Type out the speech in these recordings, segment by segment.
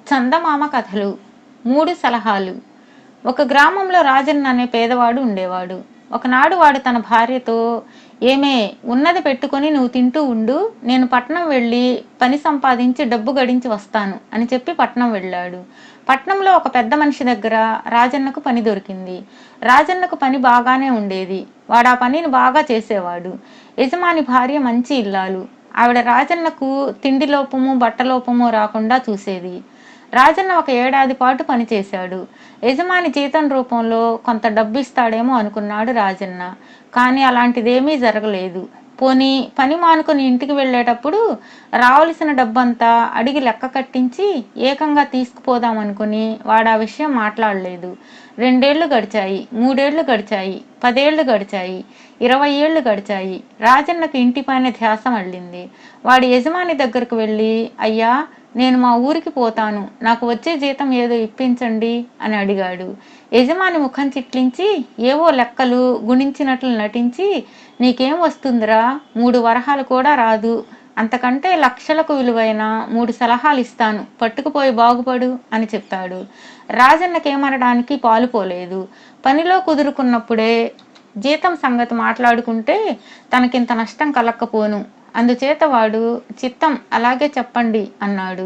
చందమామ కథలు 3 సలహాలు. ఒక గ్రామంలో రాజన్న అనే పేదవాడు ఉండేవాడు. ఒకనాడు వాడు తన భార్యతో, ఏమే, ఉన్నది పెట్టుకొని నువ్వు తింటూ ఉండు, నేను పట్నం వెళ్ళి పని సంపాదించి డబ్బు గడించి వస్తాను అని చెప్పి పట్నం వెళ్ళాడు. పట్నంలో ఒక పెద్ద మనిషి దగ్గర రాజన్నకు పని దొరికింది. రాజన్నకు పని బాగానే ఉండేది. వాడు ఆ పనిని బాగా చేసేవాడు. యజమాని భార్య మంచి ఇల్లాలు. ఆవిడ రాజన్నకు తిండి లోపము బట్టలోపము రాకుండా చూసేది. రాజన్న ఒక ఏడాది పాటు పనిచేశాడు. యజమాని జీతం రూపంలో కొంత డబ్బు ఇస్తాడేమో అనుకున్నాడు రాజన్న. కానీ అలాంటిదేమీ జరగలేదు. పోనీ పని మానుకొని ఇంటికి వెళ్ళేటప్పుడు రావలసిన డబ్బంతా అడిగి లెక్క కట్టించి ఏకంగా తీసుకుపోదామనుకుని వాడు ఆ విషయం మాట్లాడలేదు. 2 ఏళ్లు గడిచాయి, 3 ఏళ్లు గడిచాయి, 10 ఏళ్లు గడిచాయి, 20 ఏళ్లు గడిచాయి. రాజన్నకు ఇంటిపైన ధ్యాస మళ్ళింది. వాడి యజమాని దగ్గరకు వెళ్ళి, అయ్యా, నేను మా ఊరికి పోతాను, నాకు వచ్చే జీతం ఏదో ఇప్పించండి అని అడిగాడు. యజమాని ముఖం చిట్లించి ఏవో లెక్కలు గుణించినట్లు నటించి, నీకేం వస్తుందిరా, 3 వరహాలు కూడా రాదు, అంతకంటే లక్షలకు విలువైన 3 సలహాలు ఇస్తాను, పట్టుకుపోయి బాగుపడు అని చెప్పాడు. రాజన్నకేమనడానికి పాలుపోలేదు. పనిలో కుదురుకున్నప్పుడే జీతం సంగతి మాట్లాడుకుంటే తనకింత నష్టం కలక్కపోను. అందుచేత వాడు, చిత్తం, అలాగే చెప్పండి అన్నాడు.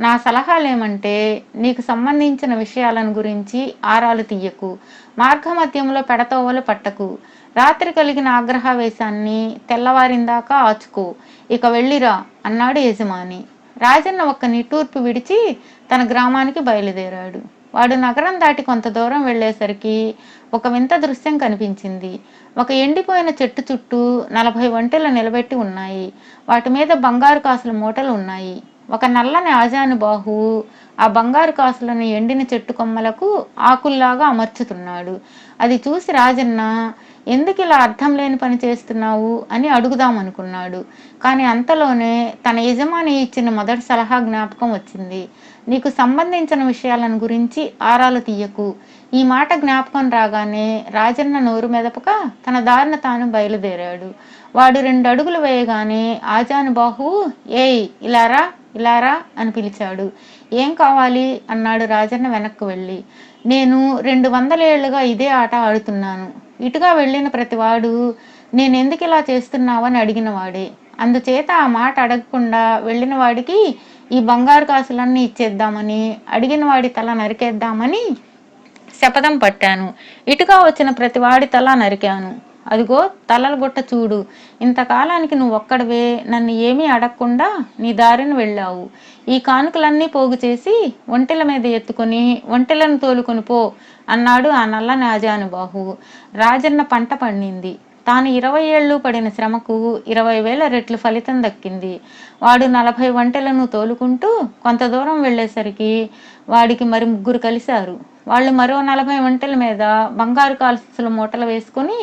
నా సలహాలేమంటే, నీకు సంబంధించిన విషయాలను గురించి ఆరాలు తీయకు, మార్గమధ్యంలో పెడతోవలు పట్టకు, రాత్రి కలిగిన ఆగ్రహావేశాన్ని తెల్లవారిందాకా ఆచుకో, ఇక వెళ్ళిరా అన్నాడు యజమాని. రాజన్న ఒక్క నిట్టూర్పు విడిచి తన గ్రామానికి బయలుదేరాడు. వాడు నగరం దాటి కొంత దూరం వెళ్ళేసరికి ఒక వింత దృశ్యం కనిపించింది. ఒక ఎండిపోయిన చెట్టు చుట్టూ 40 ఒంటెలు నిలబెట్టి ఉన్నాయి. వాటి మీద బంగారు కాసుల మూటలు ఉన్నాయి. ఒక నల్లని ఆజానుబాహువు ఆ బంగారు కాసులను ఎండిన చెట్టు కొమ్మలకు ఆకుల్లాగా అమర్చుతున్నాడు. అది చూసి రాజన్న, ఎందుకు ఇలా అర్థం లేని పని చేస్తున్నావు అని అడుగుదామనుకున్నాడు. కానీ అంతలోనే తన యజమాని ఇచ్చిన మొదటి సలహా జ్ఞాపకం వచ్చింది. నీకు సంబంధించిన విషయాలను గురించి ఆరాలు తీయకు. ఈ మాట జ్ఞాపకం రాగానే రాజన్న నోరు మెదపక తన దారిన తాను బయలుదేరాడు. వాడు 2 అడుగులు వేయగానే ఆజానుబాహువు, ఏయ్, ఇలారా, ఇలారా అని పిలిచాడు. ఏం కావాలి అన్నాడు రాజన్న వెనక్కు వెళ్ళి. నేను 200 ఏళ్లుగా ఇదే ఆట ఆడుతున్నాను. ఇటుగా వెళ్ళిన ప్రతివాడు నేనెందుకు ఇలా చేస్తున్నావని అడిగిన వాడే. అందుచేత ఆ మాట అడగకుండా వెళ్ళిన వాడికి ఈ బంగారు కాసులన్నీ ఇచ్చేద్దామని, అడిగిన వాడి తల నరికేద్దామని శపథం పట్టాను. ఇటుగా వచ్చిన ప్రతివాడి తల నరికాను. అదిగో తలల గుట్ట చూడు. ఇంతకాలానికి నువ్వు ఒక్కడవే నన్ను ఏమీ అడగకుండా నీ దారిని వెళ్ళావు. ఈ కానుకలన్నీ పోగు చేసి ఒంటెల మీద ఎత్తుకొని ఒంటెలను తోలుకొని పో అన్నాడు ఆ నల్లని ఆజానుబాహువు. రాజన్న పంట పండింది. తాను 20 ఏళ్ళు పడిన శ్రమకు 20,000 రెట్లు ఫలితం దక్కింది. వాడు 40 ఒంటెలను తోలుకుంటూ కొంత దూరం వెళ్ళేసరికి వాడికి మరి 3 కలిశారు. వాళ్ళు మరో 40 ఒంటెల మీద బంగారు కాసుల మూటలు వేసుకొని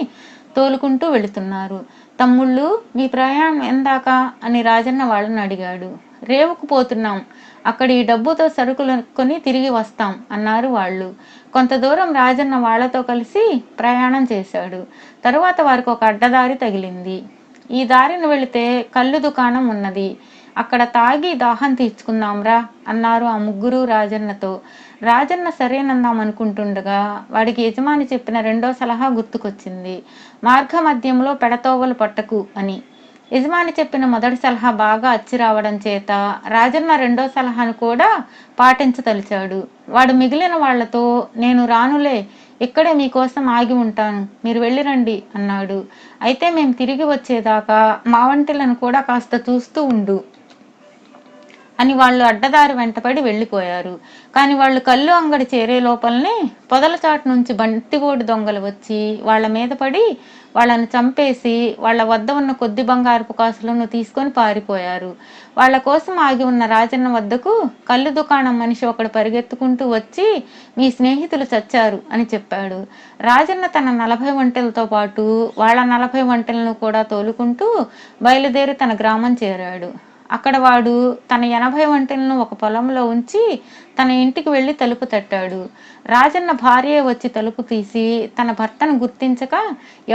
తోలుకుంటూ వెళుతున్నారు. తమ్ముళ్ళు, మీ ప్రయాణం ఎందాక అని రాజన్న వాళ్ళని అడిగాడు. రేవుకు పోతున్నాం, అక్కడ ఈ డబ్బుతో సరుకులు కొని తిరిగి వస్తాం అన్నారు వాళ్ళు. కొంత దూరం రాజన్న వాళ్లతో కలిసి ప్రయాణం చేశాడు. తరువాత వారికి ఒక అడ్డదారి తగిలింది. ఈ దారిని వెళితే కళ్ళు దుకాణం ఉన్నది, అక్కడ తాగి దాహం తీర్చుకుందాంరా అన్నారు ఆ 3 రాజన్నతో. రాజన్న సరేనందాం అనుకుంటుండగా వాడికి యజమాని చెప్పిన 2వ సలహా గుర్తుకొచ్చింది. మార్గమధ్యంలో పెడతోవలు పట్టకు అని. యజమాని చెప్పిన మొదటి సలహా బాగా అచ్చి రావడం చేత రాజన్న 2వ సలహాను కూడా పాటించదలిచాడు. వాడు మిగిలిన వాళ్లతో, నేను రానులే, ఇక్కడే మీకోసం ఆగి ఉంటాను, మీరు వెళ్ళిరండి అన్నాడు. అయితే మేము తిరిగి వచ్చేదాకా మా వంటలను కూడా కాస్త చూస్తూ ఉండు అని వాళ్ళు అడ్డదారి వెంటపడి వెళ్ళిపోయారు. కానీ వాళ్ళు కళ్ళు అంగడి చేరే లోపలనే పొదల చాటు నుంచి బంతిబోడి దొంగలు వచ్చి వాళ్ళ మీద పడి వాళ్ళను చంపేసి వాళ్ళ వద్ద ఉన్న కొద్ది బంగారపు కాసులను తీసుకొని పారిపోయారు. వాళ్ళ కోసం ఆగి ఉన్న రాజన్న వద్దకు కళ్ళు దుకాణం మనిషి ఒకడు పరిగెత్తుకుంటూ వచ్చి, మీ స్నేహితులు చచ్చారు అని చెప్పాడు. రాజన్న తన 40 ఒంటెలతో పాటు వాళ్ళ 40 ఒంటెలను కూడా తోలుకుంటూ బయలుదేరి తన గ్రామం చేరాడు. అక్కడ వాడు తన 80 ఒంటెలను ఒక పొలంలో ఉంచి తన ఇంటికి వెళ్ళి తలుపు తట్టాడు. రాజన్న భార్య వచ్చి తలుపు తీసి తన భర్తను గుర్తించక,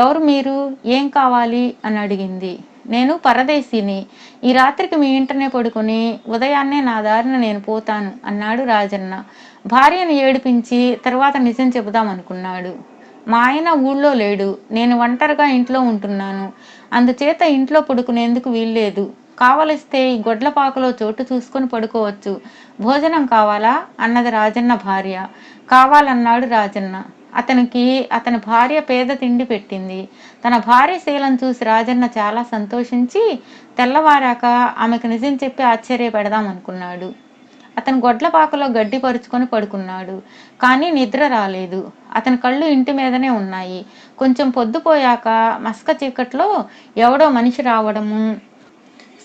ఎవరు మీరు, ఏం కావాలి అని అడిగింది. నేను పరదేశిని. ఈ రాత్రికి మీ ఇంటనే పడుకొని ఉదయాన్నే నా దారిన నేను పోతాను అన్నాడు రాజన్న. భార్యను ఏడిపించి తర్వాత నిజం చెబుదామనుకున్నాడు. మా ఆయన ఊళ్ళో లేడు. నేను ఒంటరిగా ఇంట్లో ఉంటున్నాను. అందుచేత ఇంట్లో పడుకునేందుకు వీల్లేదు. కావలిస్తే ఈ గొడ్లపాకలో చోటు చూసుకొని పడుకోవచ్చు. భోజనం కావాలా అన్నది రాజన్న భార్య. కావాలన్నాడు రాజన్న. అతని భార్య పేద తిండి పెట్టింది. తన భార్య శీలం చూసి రాజన్న చాలా సంతోషించి తెల్లవారాక ఆమెకు నిజం చెప్పి ఆశ్చర్యపెడదాం అనుకున్నాడు. అతను గొడ్లపాకలో గడ్డి పరుచుకొని పడుకున్నాడు. కానీ నిద్ర రాలేదు. అతని కళ్ళు ఇంటి మీదనే ఉన్నాయి. కొంచెం పొద్దుపోయాక మస్క చీకట్లో ఎవడో మనిషి రావడము,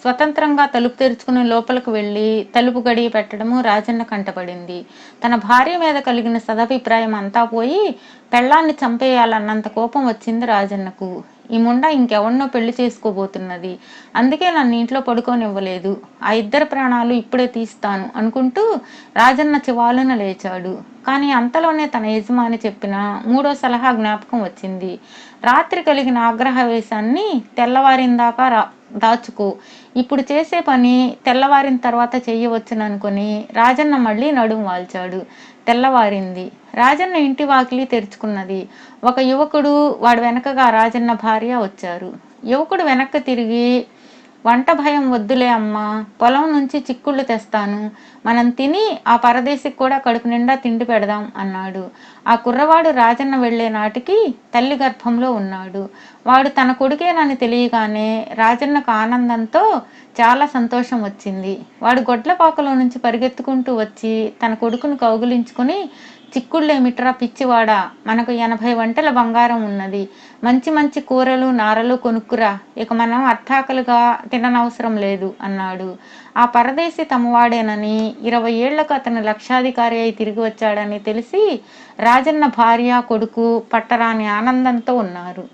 స్వతంత్రంగా తలుపు తెరుచుకుని లోపలికి వెళ్ళి తలుపు గడియ పెట్టడము రాజన్న కంటపడింది. తన భార్య మీద కలిగిన సదభిప్రాయం అంతా పోయి పెళ్ళాన్ని చంపేయాలన్నంత కోపం వచ్చింది రాజన్నకు. ఈ ముండ ఇంకెవన్నో పెళ్లి చేసుకోబోతున్నది. అందుకే నన్ను ఇంట్లో పడుకోనివ్వలేదు. ఆ ఇద్దరు ప్రాణాలు ఇప్పుడే తీస్తాను అనుకుంటూ రాజన్న చివాలున లేచాడు. కానీ అంతలోనే తన యజమాని చెప్పిన మూడో సలహా జ్ఞాపకం వచ్చింది. రాత్రి కలిగిన ఆగ్రహవేశాన్ని తెల్లవారిందాకా దాచుకో. ఇప్పుడు చేసే పని తెల్లవారిన తర్వాత చెయ్యవచ్చుననుకొని రాజన్న మళ్ళీ నడుం వాల్చాడు. తెల్లవారింది. రాజన్న ఇంటి వాకిలి తెరుచుకున్నది. ఒక యువకుడు వాడు వెనకగా రాజన్న భార్య వచ్చారు. యువకుడు వెనక్కి తిరిగి, వంట భయం వద్దులే అమ్మా, పొలం నుంచి చిక్కుళ్ళు తెస్తాను. మనం తిని ఆ పరదేశికి కూడా కడుపు నిండా తిండి పెడదాం అన్నాడు. ఆ కుర్రవాడు రాజన్న వెళ్లే నాటికి తల్లి గర్భంలో ఉన్నాడు. వాడు తన కొడుకేనని తెలియగానే రాజన్నకు ఆనందంతో చాలా సంతోషం వచ్చింది. వాడు గొడ్లపాకలో నుంచి పరిగెత్తుకుంటూ వచ్చి తన కొడుకును కౌగిలించుకుని, చిక్కుళ్ళేమిట్రా పిచ్చివాడా, మనకు 80 వంటల బంగారం ఉన్నది. మంచి మంచి కూరలు నారలు కొనుక్కురా. ఇక మనం అర్థాకలుగా తిననవసరం లేదు అన్నాడు. ఆ పరదేశి తమవాడేనని, 20 ఏళ్లకు అతను లక్షాధికారి అయి తిరిగి వచ్చాడని తెలిసి రాజన్న భార్య కొడుకు పట్టరాని ఆనందంతో ఉన్నారు.